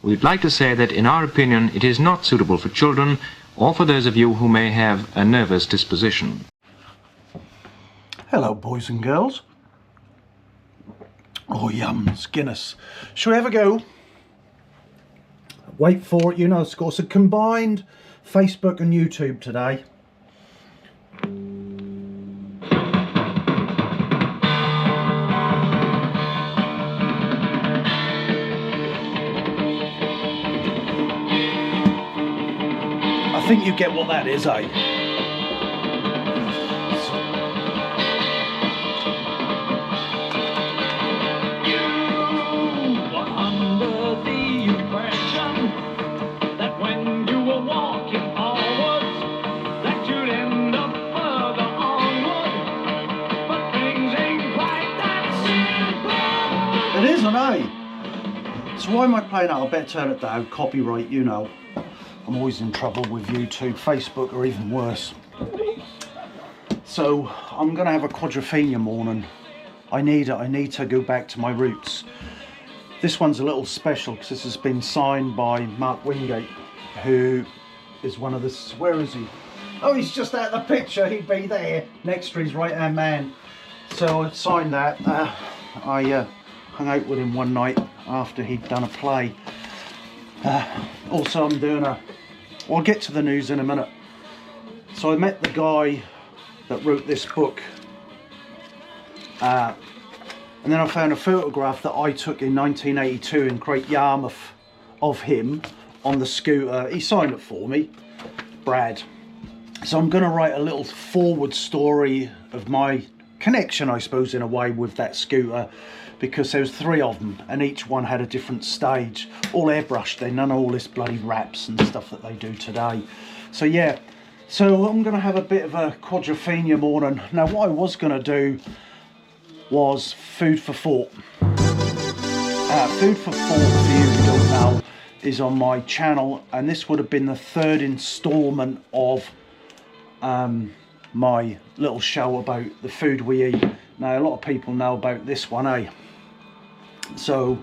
we'd like to say that in our opinion it is not suitable for children or for those of you who may have a nervous disposition. Hello boys and girls. Oh yums, Guinness. Shall we have a go? Wait for it, you know, it's got a combined Facebook and YouTube today. I think you get what that is, eh? It isn't, eh? So why am I playing that? I better turn it down. Copyright, you know. I'm always in trouble with YouTube, Facebook, or even worse. So I'm going to have a quadrophenia morning. I need it. I need to go back to my roots. This one's a little special because this has been signed by Mark Wingate, who is one of the... Where is he? Oh, he's just out of the picture. He'd be there next to his right-hand man. So I signed that. I hung out with him one night after he'd done a play. Also I'm doing a... Well, I'll get to the news in a minute. So I met the guy that wrote this book. And then I found a photograph that I took in 1982 in Great Yarmouth of him on the scooter. He signed it for me, Brad. So I'm going to write a little forward story of my connection, I suppose, in a way, with that scooter, because there was 3 of them and each one had a different stage, all airbrushed. They none of all this bloody wraps and stuff that they do today. So yeah, so I'm going to have a bit of a quadrophenia morning. Now what I was going to do was food for thought. Food for thought, for you who don't know, is on my channel, and this would have been the 3rd installment of my little show about the food we eat. Now a lot of people know about this one, eh? So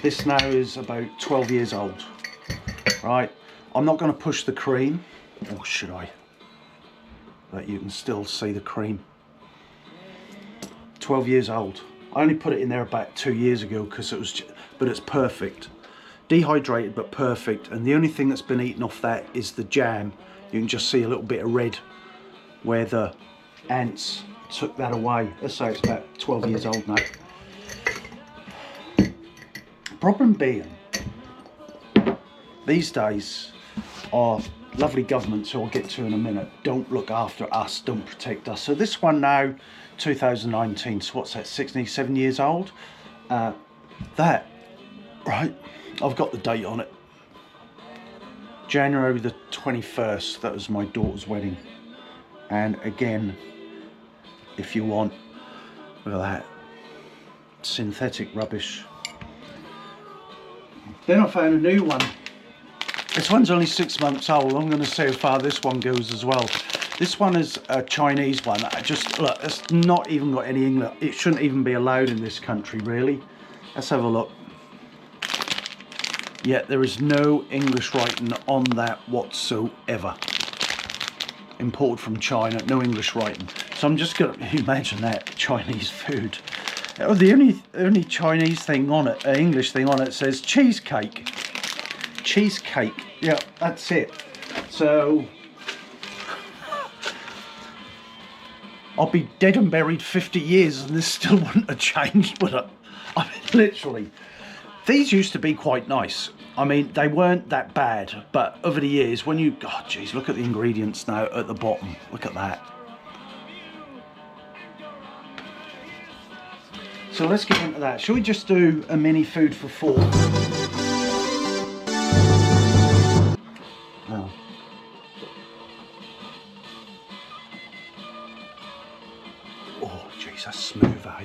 this now is about 12 years old, right? I'm not going to push the cream, or should I? But you can still see the cream. 12 years old. I only put it in there about 2 years ago because it was, but it's perfect. Dehydrated but perfect, and the only thing that's been eaten off that is the jam. You can just see a little bit of red where the ants took that away. Let's say it's about 12 years old now. Problem being, these days our lovely governments, who I'll get to in a minute, don't look after us, don't protect us. So this one now, 2019, so what's that, 67 years old? That, right, I've got the date on it. January the 21st, that was my daughter's wedding. And again, if you want, look at that, synthetic rubbish. Then I found a new one. This one's only 6 months old. I'm going to see how far this one goes as well. This one is a Chinese one. I just, look, it's not even got any English. It shouldn't even be allowed in this country, really. Let's have a look. Yeah, there is no English writing on that whatsoever. Imported from China, no English writing. So I'm just going to imagine that, Chinese food. Oh, the only Chinese thing on it, English thing on it, says cheesecake. Cheesecake, yeah, that's it. So I'll be dead and buried 50 years and this still wouldn't have changed, would it? I mean, literally. These used to be quite nice. I mean, they weren't that bad, but over the years, when you, oh geez, look at the ingredients now at the bottom. Look at that. So let's get into that. Shall we just do a mini food for thought? Oh. Oh, jeez, that's smooth, eh?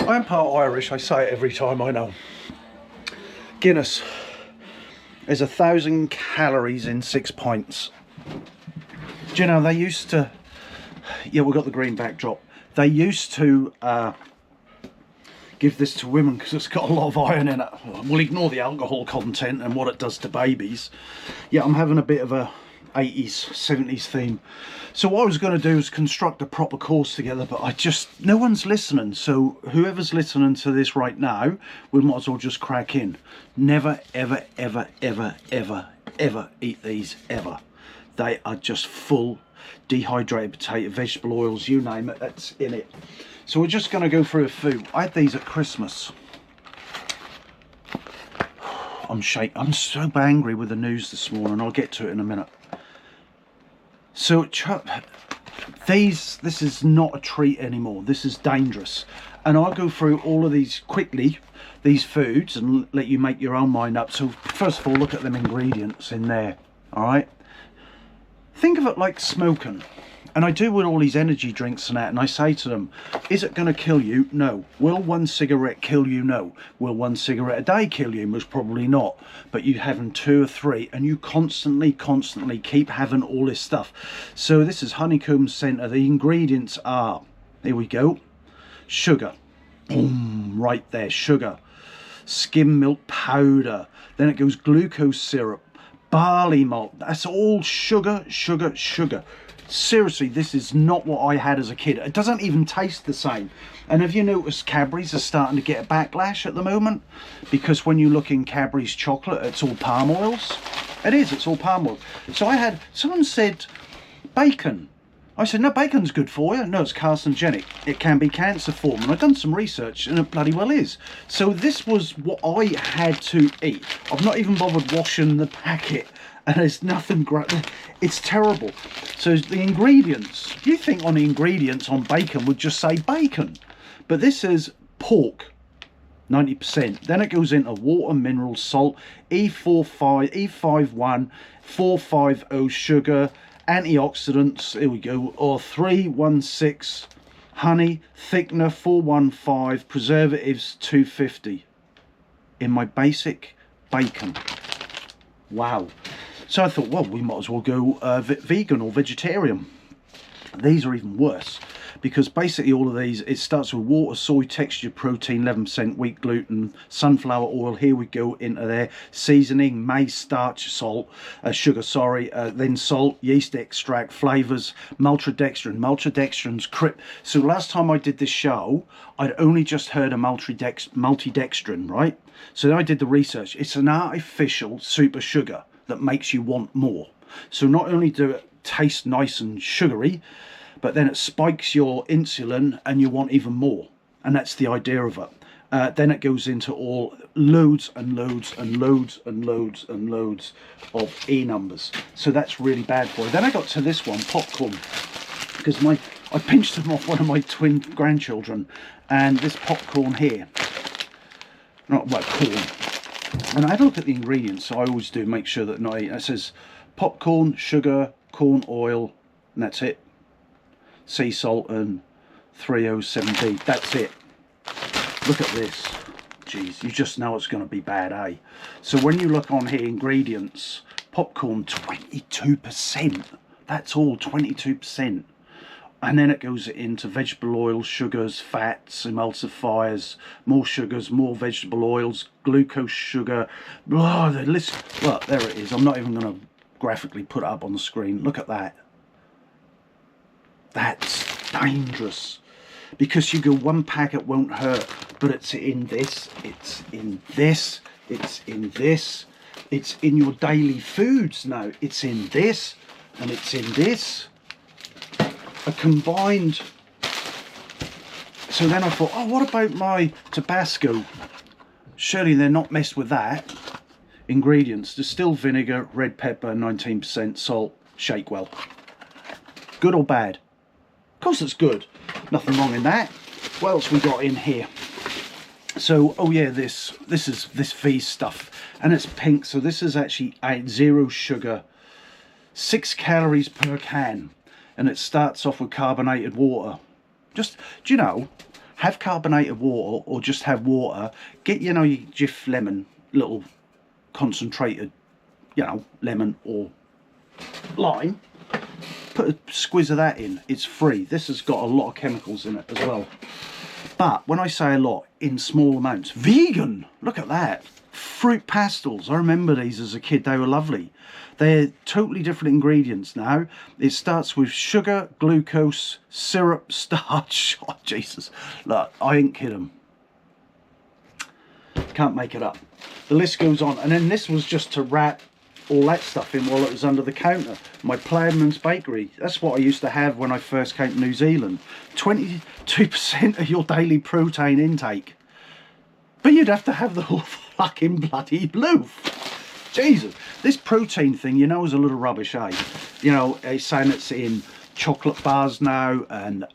I am part Irish, I say it every time, I know. Guinness is 1,000 calories in 6 pints. Do you know, they used to, yeah, we've got the green backdrop. They used to give this to women because it's got a lot of iron in it. We'll ignore the alcohol content and what it does to babies. Yeah, I'm having a bit of a 80s 70s theme. So what I was going to do is construct a proper course together, but no one's listening. So whoever's listening to this right now, we might as well just crack in. Never ever ever ever ever ever eat these ever. They are just full dehydrated potato, vegetable oils, you name it, that's in it. So we're just going to go through a few. I had these at Christmas. I'm so angry with the news this morning. I'll get to it in a minute. So this is not a treat anymore. This is dangerous. And I'll go through all of these quickly, these foods, and let you make your own mind up. So first of all, look at them ingredients in there. All right. Think of it like smoking. And I do with all these energy drinks and that, and I say to them, is it going to kill you? No. Will one cigarette kill you? No. Will one cigarette a day kill you? Most probably not. But you having 2 or 3, and you constantly keep having all this stuff. So this is honeycomb center. The ingredients are, here we go, sugar. Boom, right there, sugar. Skim milk powder. Then it goes glucose syrup, barley malt. That's all sugar, sugar, sugar. Seriously, this is not what I had as a kid. It doesn't even taste the same. And have you noticed Cadbury's are starting to get a backlash at the moment? Because when you look in Cadbury's chocolate, it's all palm oils. It is, it's all palm oil. So someone said bacon. I said, no, bacon's good for you. No, it's carcinogenic. It can be cancer forming. I've done some research and it bloody well is. So this was what I had to eat. I've not even bothered washing the packet. And there's nothing great. It's terrible. So the ingredients, you think on the ingredients on bacon would just say bacon, but this is pork, 90%. Then it goes into water, mineral, salt, E51, 450 sugar, antioxidants, here we go, or 316, honey, thickener, 415, preservatives, 250 in my basic bacon. Wow. So I thought, well, we might as well go vegan or vegetarian. These are even worse, because basically all of these, it starts with water, soy, texture, protein, 11% wheat gluten, sunflower oil, here we go into there, seasoning, maize starch, salt, sugar, sorry, then salt, yeast extract, flavors, maltodextrin's crip. So last time I did this show, I'd only just heard of maltodextrin, right? So I did the research. It's an artificial super sugar that makes you want more. So not only do it taste nice and sugary, but then it spikes your insulin and you want even more. And that's the idea of it. Then it goes into all loads and loads and loads and loads and loads of E numbers. So that's really bad for you. Then I got to this one, popcorn, because I pinched them off one of my twin grandchildren, and this popcorn here, not like corn. And I had a look at the ingredients, so I always do make sure that not eating. It says popcorn, sugar, corn oil, and that's it. Sea salt and 307D. That's it. Look at this. Jeez, you just know it's going to be bad, eh? So when you look on here, ingredients, popcorn 22%. That's all, 22%. And then it goes into vegetable oils, sugars, fats, emulsifiers, more sugars, more vegetable oils, glucose sugar, blah, the list. Well, there it is. I'm not even going to graphically put it up on the screen. Look at that. That's dangerous. Because you go, one packet won't hurt, but it's in this, it's in this, it's in this, it's in your daily foods now. It's in this, and it's in this. A combined. So then I thought, oh, what about my Tabasco? Surely they're not messed with that. Ingredients: distilled vinegar, red pepper, 19% salt, shake well. Good or bad? Of course it's good. Nothing wrong in that. What else we got in here? So, oh yeah, this is this V stuff, and it's pink. So this is actually 0 sugar, 6 calories per can. And it starts off with carbonated water. Just, do you know, have carbonated water or just have water. Get, you know, your Jif lemon, little concentrated, you know, lemon or lime. Put a squeeze of that in. It's free. This has got a lot of chemicals in it as well. But when I say a lot, in small amounts. Vegan! Look at that. Fruit pastels. I remember these as a kid. They were lovely. They're totally different ingredients now. It starts with sugar, glucose, syrup, starch. Oh, Jesus. Look, I ain't kidding. Can't make it up. The list goes on. And then this was just to wrap all that stuff in while it was under the counter. My Plougman's Bakery. That's what I used to have when I first came to New Zealand. 22% of your daily protein intake. But you'd have to have the whole fucking bloody loaf. Jesus. This protein thing, you know, is a little rubbish, eh? You know, it's saying it's in chocolate bars now and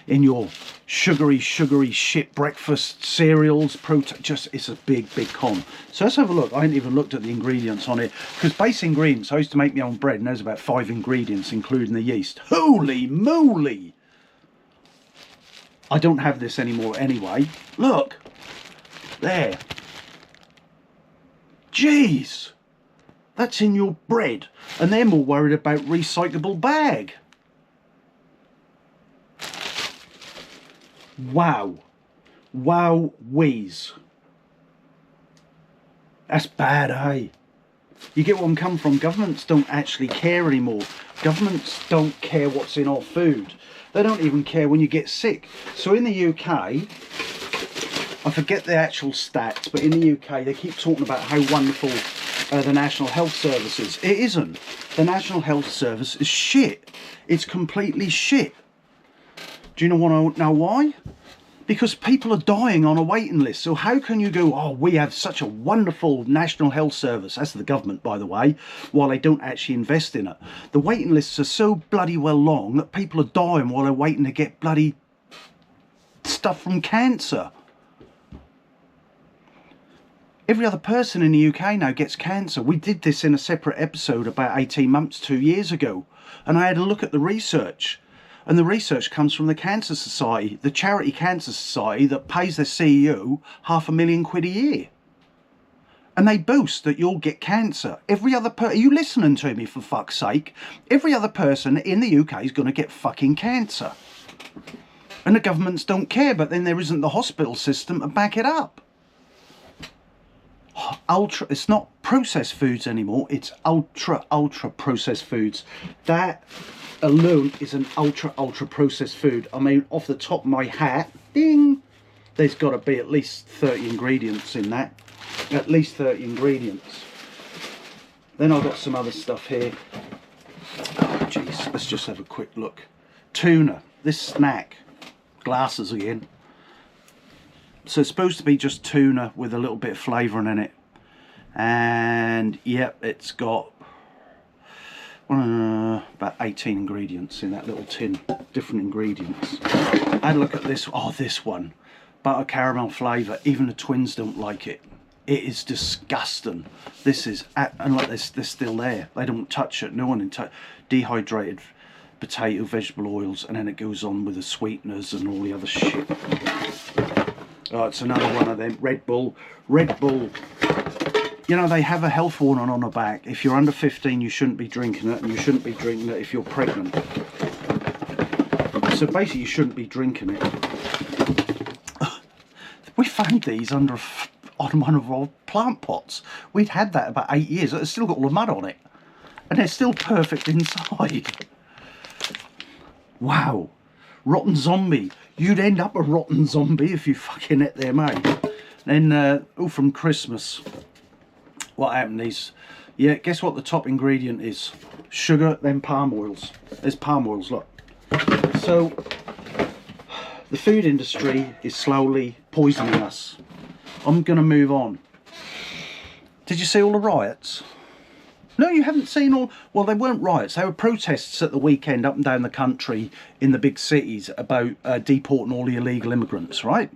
in your sugary shit breakfast cereals. Just, it's a big con. So let's have a look. I ain't even looked at the ingredients on it, because base ingredients, I used to make my own bread and there's about 5 ingredients including the yeast. Holy moly! I don't have this anymore anyway. Look there. Jeez, that's in your bread, and they're more worried about recyclable bag. Wow. Wow-weeze. That's bad, eh? You get where I'm coming from. Governments don't actually care anymore. Governments don't care what's in our food. They don't even care when you get sick. So in the UK, I forget the actual stats, but in the UK they keep talking about how wonderful the National Health Service is. It isn't. The National Health Service is shit. It's completely shit. Do you want to know why? Because people are dying on a waiting list. So how can you go, oh, we have such a wonderful National Health Service, that's the government, by the way, while they don't actually invest in it. The waiting lists are so bloody well long that people are dying while they're waiting to get bloody stuff from cancer. Every other person in the UK now gets cancer. We did this in a separate episode about 18 months, 2 years ago. And I had a look at the research. And the research comes from the Cancer Society, the charity Cancer Society that pays their CEO £500,000 a year. And they boast that you'll get cancer. Every other person, are you listening to me for fuck's sake? Every other person in the UK is going to get fucking cancer. And the governments don't care, but then there isn't the hospital system to back it up. It's not processed foods anymore, it's ultra processed foods. That alone is an ultra processed food. I mean, off the top of my hat, ding, there's got to be at least 30 ingredients in that. At least 30 ingredients. Then I've got some other stuff here. Oh jeez, let's just have a quick look. Tuna, this snack, glasses again. So it's supposed to be just tuna with a little bit of flavouring in it. And yep, it's got about 18 ingredients in that little tin. Different ingredients. I had a look at this. Oh, this one. Butter caramel flavour. Even the twins don't like it. It is disgusting. This is, and like this, they're still there. They don't touch it. No one touch. Dehydrated potato, vegetable oils, and then it goes on with the sweeteners and all the other shit. Oh, it's another one of them. Red Bull. You know, they have a health warning on the back. If you're under 15, you shouldn't be drinking it, and you shouldn't be drinking it if you're pregnant. So basically, you shouldn't be drinking it. We found these on one of our plant pots. We'd had that about 8 years. It's still got all the mud on it, and they're still perfect inside. Wow. Rotten zombie. You'd end up a rotten zombie if you fucking ate there, mate. Then, from Christmas, what happened is, yeah, guess what the top ingredient is? Sugar, then palm oils. There's palm oils, look. So, the food industry is slowly poisoning us. I'm going to move on. Did you see all the riots? No, you haven't seen all... Well, they weren't riots. They were protests at the weekend up and down the country in the big cities about deporting all the illegal immigrants, right?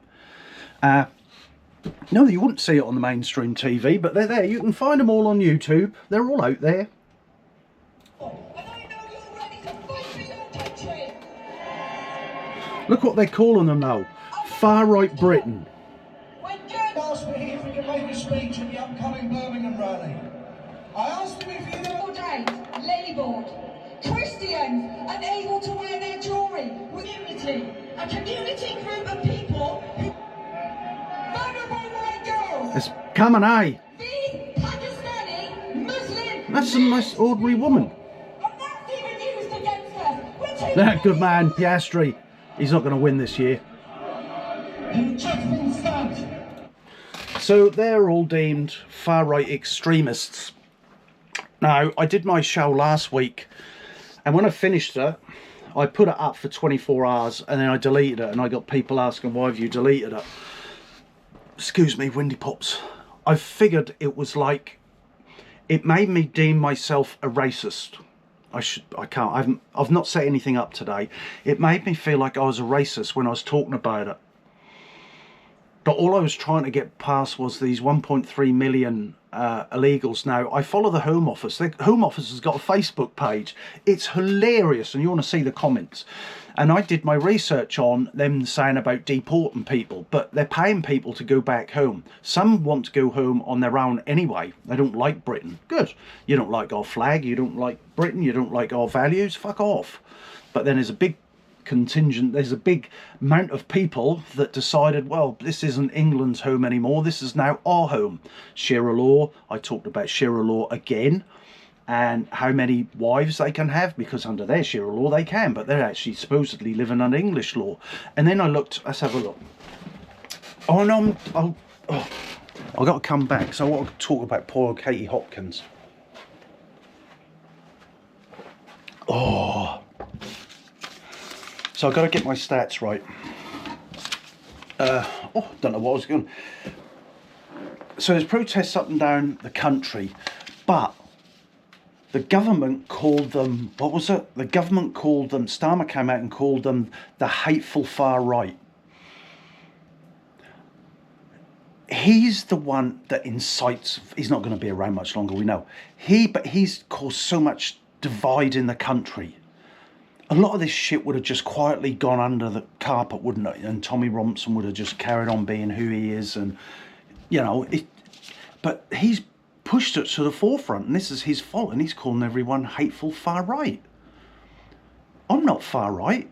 No, you wouldn't see it on the mainstream TV, but they're there. You can find them all on YouTube. They're all out there. Look what they're calling them now. Far-right Britain. When Gerd asked me if we could make a speech at the upcoming Birmingham rally, I asked him if he all day labelled Christians unable to wear their jewellery with unity a community group of people who vulnerable white girls. It's coming, eh? These Pakistani Muslim. That's a nice ordinary woman. And that's even used against us. We're too Good man, Piastri. He's not going to win this year. You've just been stabbed. So they're all deemed far-right extremists. Now, I did my show last week, and when I finished it, I put it up for 24 hours, and then I deleted it, and I got people asking, why have you deleted it? Excuse me, windy pops. I figured it was like, it made me deem myself a racist. I've not set anything up today. It made me feel like I was a racist when I was talking about it. But all I was trying to get past was these 1.3 million illegals. Now, I follow the Home Office. The Home Office has got a Facebook page. It's hilarious, and you want to see the comments. And I did my research on them saying about deporting people, but they're paying people to go back home. Some want to go home on their own anyway. They don't like Britain. Good. You don't like our flag, you don't like Britain, you don't like our values, fuck off. But then there's a big contingent, there's a big amount of people that decided, well, this isn't England's home anymore, this is now our home. Sharer law, I talked about sharer law again, and how many wives they can have, because under their sharer law they can, but they're actually supposedly living under English law. And then I looked, let's have a look. Oh no, I've got to come back, so I want to talk about poor Katie Hopkins. Oh, so I've got to get my stats right. Don't know what I was going. So there's protests up and down the country, but the government called them, what was it? The government called them, Starmer came out and called them the hateful far right. He's the one that incites, he's not going to be around much longer, we know. But he's caused so much divide in the country. A lot of this shit would have just quietly gone under the carpet, wouldn't it? And Tommy Robinson would have just carried on being who he is, and you know, but he's pushed it to the forefront, and this is his fault, and he's calling everyone hateful far right. I'm not far right.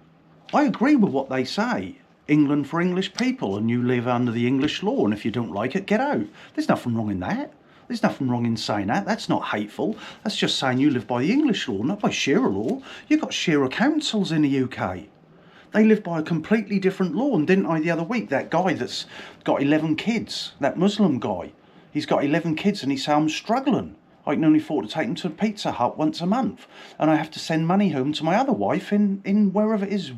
I agree with what they say. England for English people, and you live under the English law, and if you don't like it, get out. There's nothing wrong in that. There's nothing wrong in saying that. That's not hateful. That's just saying you live by the English law, not by sharer law. You've got sharer councils in the UK. They live by a completely different law. And didn't I the other week, that guy that's got 11 kids, that Muslim guy, he's got 11 kids and he said, I'm struggling. I can only afford to take him to Pizza Hut once a month. And I have to send money home to my other wife in wherever it is,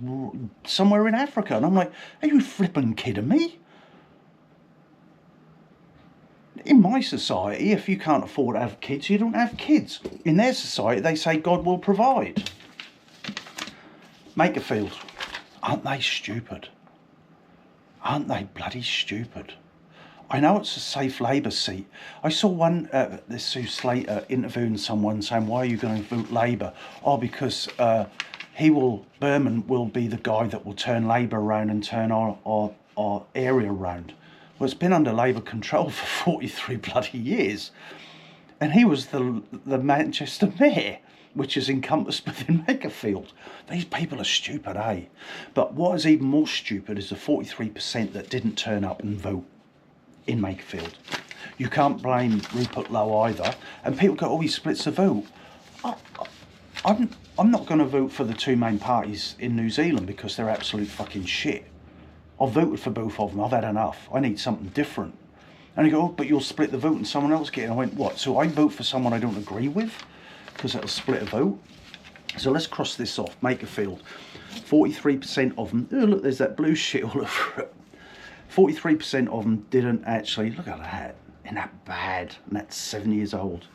somewhere in Africa. And I'm like, are you flipping kidding me? In my society, if you can't afford to have kids, you don't have kids. In their society, they say God will provide. Makerfield, aren't they stupid? Aren't they bloody stupid? I know it's a safe Labour seat. I saw one, this Sue Slater interviewing someone saying, why are you going to vote Labour? Oh, because Berman will be the guy that will turn Labour around and turn our area around. Well, it's been under Labour control for 43 bloody years. And he was the Manchester mayor, which is encompassed within Makerfield. These people are stupid, eh? But what is even more stupid is the 43% that didn't turn up and vote in Makerfield. You can't blame Rupert Lowe either. And people go, oh, he splits the vote. I'm not going to vote for the two main parties in New Zealand because they're absolute fucking shit. I've voted for both of them. I've had enough. I need something different. And they go, oh, but you'll split the vote and someone else get it. And I went, what? So I vote for someone I don't agree with because it'll split a vote? So let's cross this off. Makerfield. 43% of them, oh, look, there's that blue shit all over it. 43% of them didn't actually, look at that. Isn't that bad? And that's 7 years old.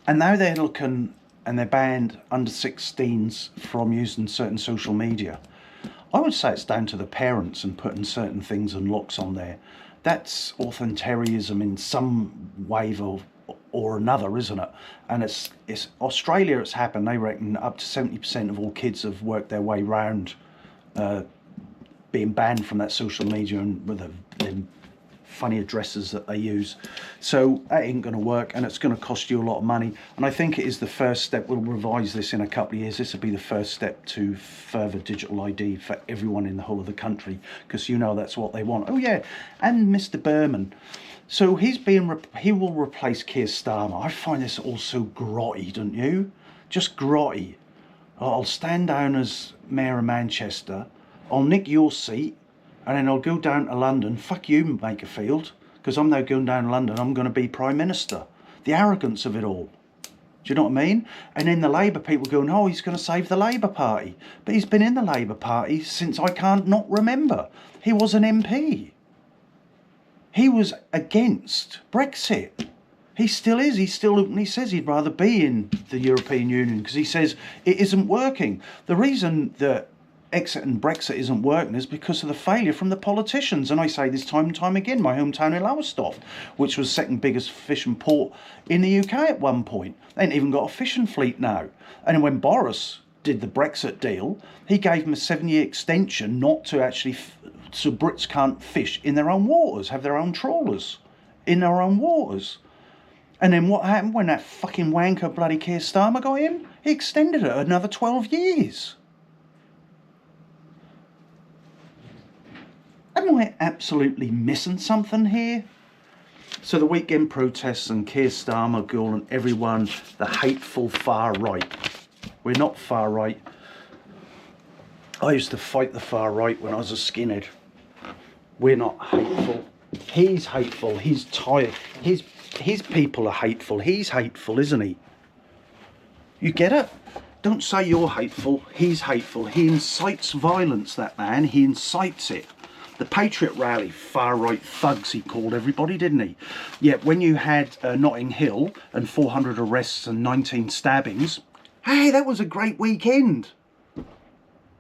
And now they're looking, and they're banned under 16s from using certain social media. I would say it's down to the parents and putting certain things and locks on there. That's authoritarianism in some way or another, isn't it? And it's Australia, it's happened. They reckon up to 70% of all kids have worked their way round being banned from that social media and with a funny addresses that they use. So that ain't going to work, and it's going to cost you a lot of money. And I think it is the first step. We'll revise this in a couple of years. This will be the first step to further digital ID for everyone in the whole of the country, because you know that's what they want. Oh yeah, and Mr. Berman. So he will replace Keir Starmer. I find this all so grotty, don't you? Just grotty. I'll stand down as Mayor of Manchester, I'll nick your seat, and then I'll go down to London. Fuck you, Makerfield, because I'm now going down to London, I'm going to be Prime Minister. The arrogance of it all. Do you know what I mean? And then the Labour people going, oh, he's going to save the Labour Party. But he's been in the Labour Party since I can't not remember. He was an MP. He was against Brexit. He still is. He still openly says he'd rather be in the European Union because he says it isn't working. The reason that exit and Brexit isn't working is because of the failure from the politicians. And I say this time and time again, my hometown in Lowestoft, which was second biggest fishing port in the UK at one point. They ain't even got a fishing fleet now. And when Boris did the Brexit deal, he gave them a 7-year extension not to actually, so Brits can't fish in their own waters, have their own trawlers in their own waters. And then what happened when that fucking wanker bloody Keir Starmer got in? He extended it another 12 years. Am I absolutely missing something here? So the weekend protests and Keir Starmer calling everyone the hateful far right. We're not far right. I used to fight the far right when I was a skinhead. We're not hateful. He's hateful. He's tired. His people are hateful. He's hateful, isn't he? You get it? Don't say you're hateful. He's hateful. He incites violence, that man. He incites it. The Patriot Rally, far right thugs, he called everybody, didn't he? Yet when you had Notting Hill and 400 arrests and 19 stabbings, hey, that was a great weekend.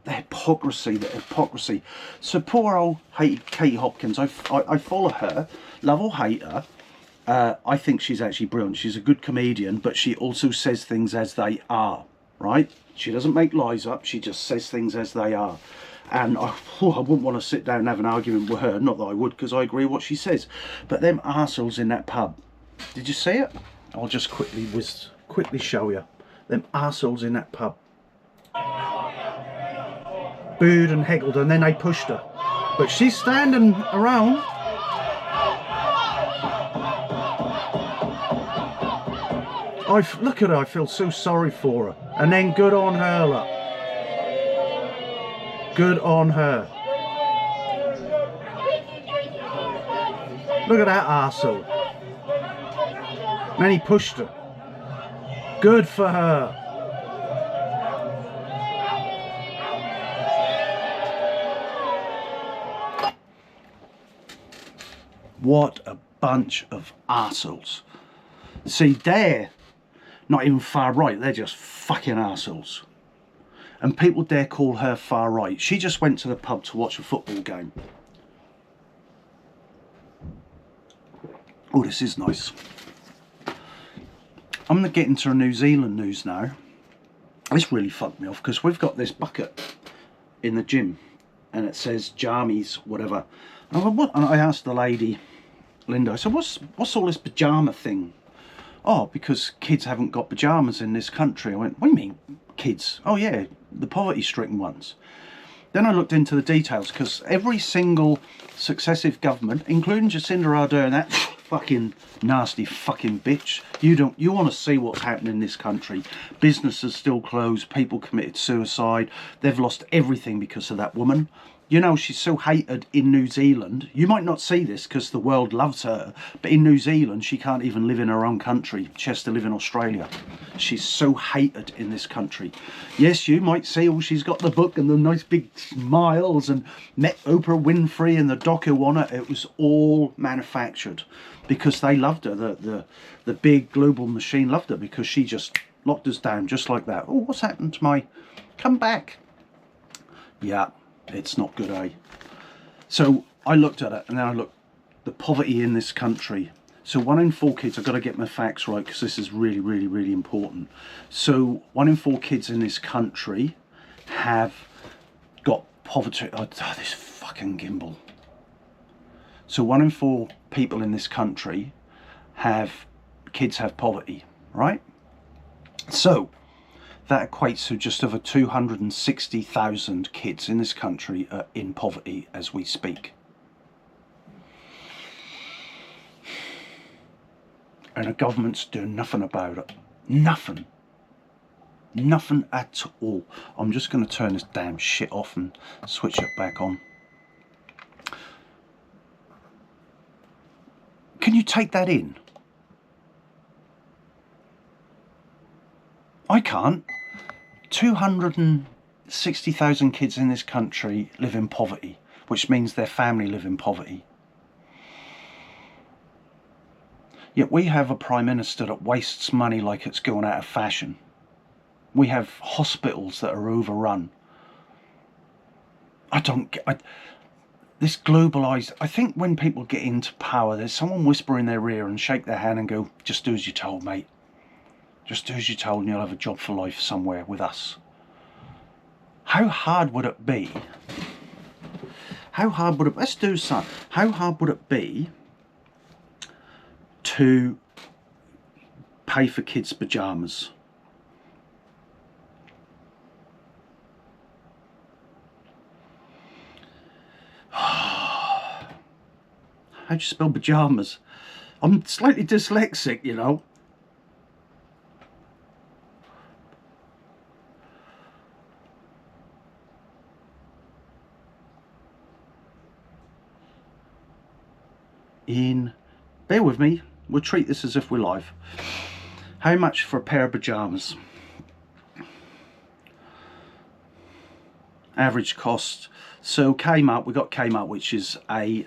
The hypocrisy, the hypocrisy. So poor old Katie Hopkins, I follow her, love or hate her. I think she's actually brilliant. She's a good comedian, but she also says things as they are, right? She doesn't make lies up, she just says things as they are. And I wouldn't want to sit down and have an argument with her. Not that I would, because I agree with what she says. But them arseholes in that pub, did you see it? I'll just quickly show you. Them arseholes in that pub. Booed and heckled, and then they pushed her. But she's standing around. Look at her, I feel so sorry for her. And then good on her, look. Good on her. Look at that arsehole. And then he pushed her. Good for her. What a bunch of arseholes. See, they're not even far right, they're just fucking arseholes. And people dare call her far right. She just went to the pub to watch a football game. Oh, this is nice. I'm going to get into New Zealand news now. This really fucked me off because we've got this bucket in the gym and it says jammies, whatever. And I went, what? And I asked the lady, Linda, I said, what's all this pyjama thing? Oh, because kids haven't got pyjamas in this country. I went, what do you mean, kids? Oh yeah, the poverty-stricken ones. Then I looked into the details, because every single successive government, including Jacinda Ardern, that fucking nasty fucking bitch, you want to see what's happening in this country. Businesses still closed, people committed suicide, they've lost everything because of that woman. You know, she's so hated in New Zealand. You might not see this because the world loves her, but in New Zealand, she can't even live in her own country. She has to live in Australia. She's so hated in this country. Yes, you might see, oh, she's got the book and the nice big smiles and met Oprah Winfrey and the docu on it. It was all manufactured because they loved her. The big global machine loved her because she just locked us down just like that. Oh, what's happened to my... Come back. Yeah. It's not good, eh? So I looked at it and then I looked the poverty in this country. So 1 in 4 kids, I've got to get my facts right because this is really, really, really important. So 1 in 4 kids in this country have got poverty. Oh, this fucking gimbal. So 1 in 4 people in this country kids have poverty, right? So that equates to just over 260,000 kids in this country are in poverty as we speak. And the government's doing nothing about it. Nothing. Nothing at all. I'm just going to turn this damn shit off and switch it back on. Can you take that in? I can't. 260,000 kids in this country live in poverty, which means their family live in poverty. Yet we have a Prime Minister that wastes money like it's going out of fashion. We have hospitals that are overrun. This globalised... I think when people get into power, there's someone whisper in their ear and shake their hand and go, just do as you're told, mate. Just do as you're told and you'll have a job for life somewhere with us. How hard would it be? Let's do something. How hard would it be to pay for kids' pyjamas? How do you spell pyjamas? I'm slightly dyslexic, you know. Bear with me, we'll treat this as if we're live. How much for a pair of pyjamas? Average cost. So Kmart, we got Kmart, which is a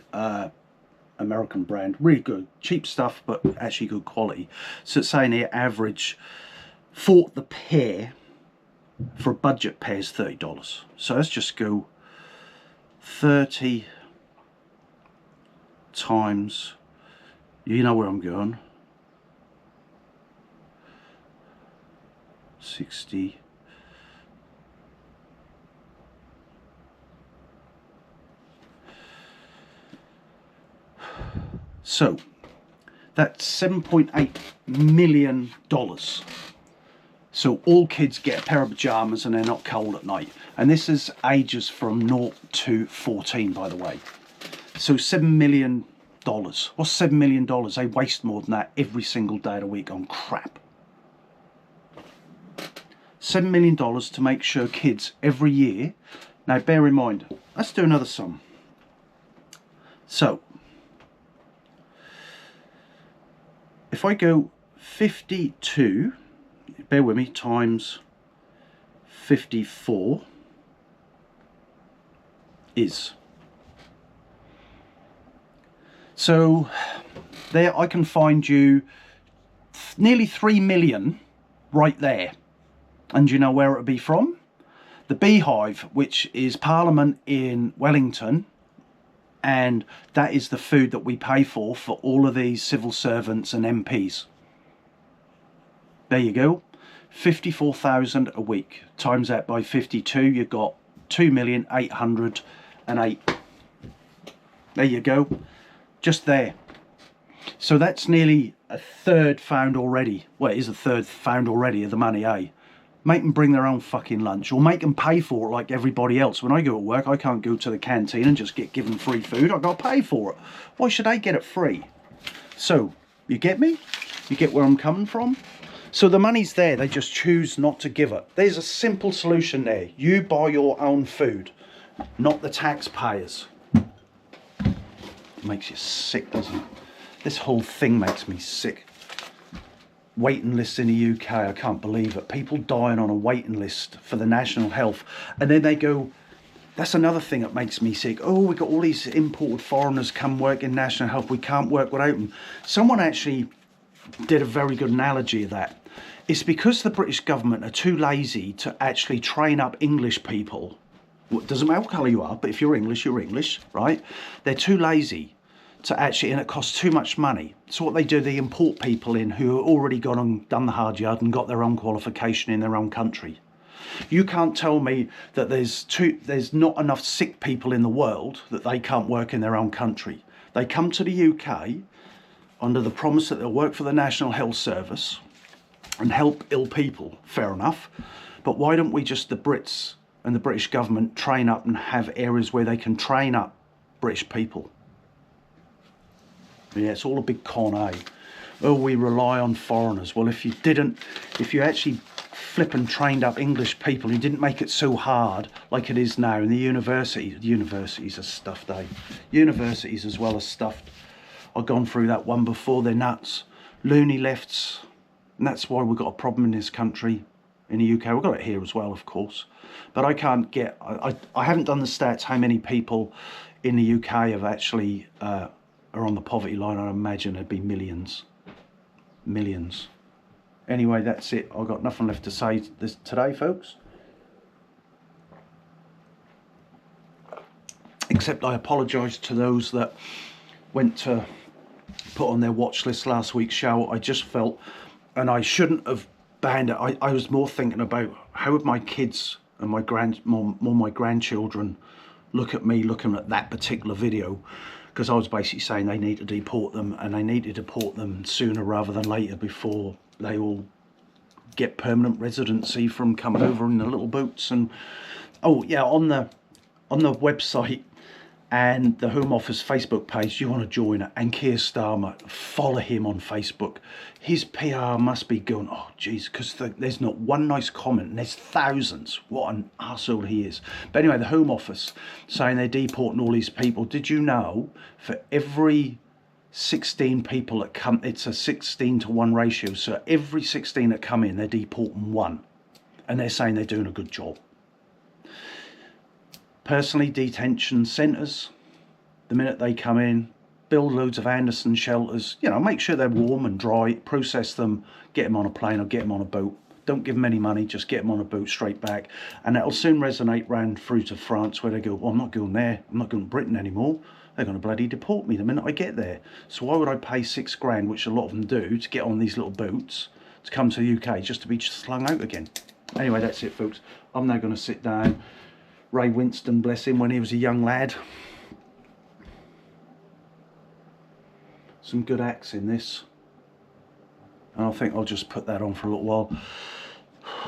American brand, really good, cheap stuff, but actually good quality. So it's saying here average for the pair, for a budget pair, is $30. So let's just go 30 times, you know where I'm going, 60. So that's $7.8 million. So all kids get a pair of pajamas and they're not cold at night. And this is ages from 0 to 14, by the way. So $7 million. What's $7 million? They waste more than that every single day of the week on crap. $7 million to make sure kids every year. Now bear in mind, let's do another sum. So if I go 52, bear with me, times 54 is... So there I can find you nearly 3 million right there. And you know where it would be from? The Beehive, which is Parliament in Wellington. And that is the food that we pay for all of these civil servants and MPs. There you go. 54,000 a week. Times that by 52, you've got 2,808,000. There you go. Just there. So that's nearly a third found already. Well, it is a third found already of the money, eh? Make them bring their own fucking lunch, or make them pay for it like everybody else. When I go to work, I can't go to the canteen and just get given free food. I've got to pay for it. Why should I get it free? So, you get me? You get where I'm coming from? So the money's there, they just choose not to give it. There's a simple solution there. You buy your own food, not the taxpayers. It makes you sick, doesn't it? This whole thing makes me sick. Waiting lists in the UK, I can't believe it. People dying on a waiting list for the national health. And then they go, that's another thing that makes me sick. Oh, we've got all these imported foreigners come work in national health. We can't work without them. Someone actually did a very good analogy of that. It's because the British government are too lazy to actually train up English people. It doesn't matter what colour you are, but if you're English, right? They're too lazy to actually, and it costs too much money. So what they do, they import people in who have already gone and done the hard yard and got their own qualification in their own country. You can't tell me that there's not enough sick people in the world that they can't work in their own country. They come to the UK under the promise that they'll work for the National Health Service and help ill people. Fair enough. But why don't we just, the Brits and the British government, train up and have areas where they can train up British people? Yeah, it's all a big con, eh? Oh, we rely on foreigners. Well, if you actually flip and trained up English people, you didn't make it so hard like it is now in the universities are stuffed, eh? Universities as well as stuffed. I've gone through that one before. They're nuts. Loony lefts. And that's why we've got a problem in this country, in the UK. We've got it here as well, of course. But I can't get, I haven't done the stats how many people in the UK have actually are on the poverty line. I imagine there'd be millions. Millions. Anyway, that's it. I've got nothing left to say today, folks. Except I apologise to those that went to put on their watch list last week's show. I just felt, and I shouldn't have banned it. I was more thinking about how would my kids and my grandchildren look at me looking at that particular video, because I was basically saying they need to deport them, and they need to deport them sooner rather than later before they all get permanent residency from coming over in the little boats. And oh yeah, on the website and the Home Office Facebook page, you want to join it, and Keir Starmer, follow him on Facebook. His PR must be going, oh geez, because there's not one nice comment, and there's thousands. What an arsehole he is. But anyway, the Home Office saying they're deporting all these people. Did you know for every 16 people that come, it's a 16-to-1 ratio, so every 16 that come in, they're deporting one, and they're saying they're doing a good job. Personally, detention centres, the minute they come in, build loads of Anderson shelters, you know, make sure they're warm and dry, process them, get them on a plane or get them on a boat. Don't give them any money, just get them on a boat straight back. And that'll soon resonate round through to France, where they go, well, I'm not going there, I'm not going to Britain anymore. They're going to bloody deport me the minute I get there. So why would I pay £6,000, which a lot of them do, to get on these little boats to come to the UK just to be slung out again? Anyway, that's it, folks. I'm now going to sit down. Ray Winston, bless him, when he was a young lad. Some good acts in this. And I think I'll just put that on for a little while.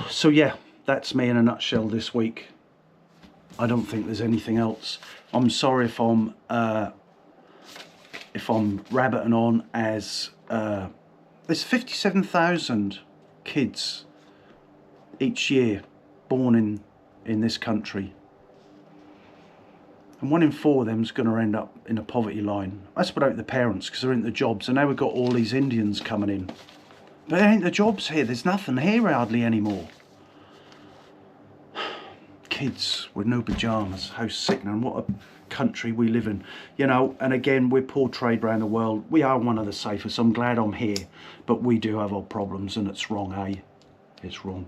So yeah, that's me in a nutshell this week. I don't think there's anything else. I'm sorry if I'm rabbiting on, as there's 57,000 kids each year born in this country, and 1 in 4 of them's going to end up in a poverty line. That's without the parents, because they're in the jobs, and now we've got all these Indians coming in. But there ain't the jobs here. There's nothing here hardly anymore. Kids with no pyjamas. How sickening. What a country we live in. You know, and again, we're portrayed around the world. We are one of the safest. I'm glad I'm here. But we do have our problems, and it's wrong, eh? It's wrong.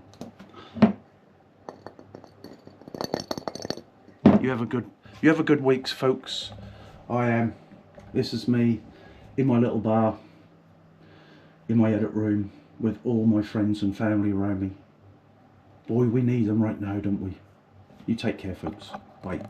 You have a good week, folks. I am. This is me in my little bar, in my edit room, with all my friends and family around me. Boy, we need them right now, don't we? You take care, folks. Bye.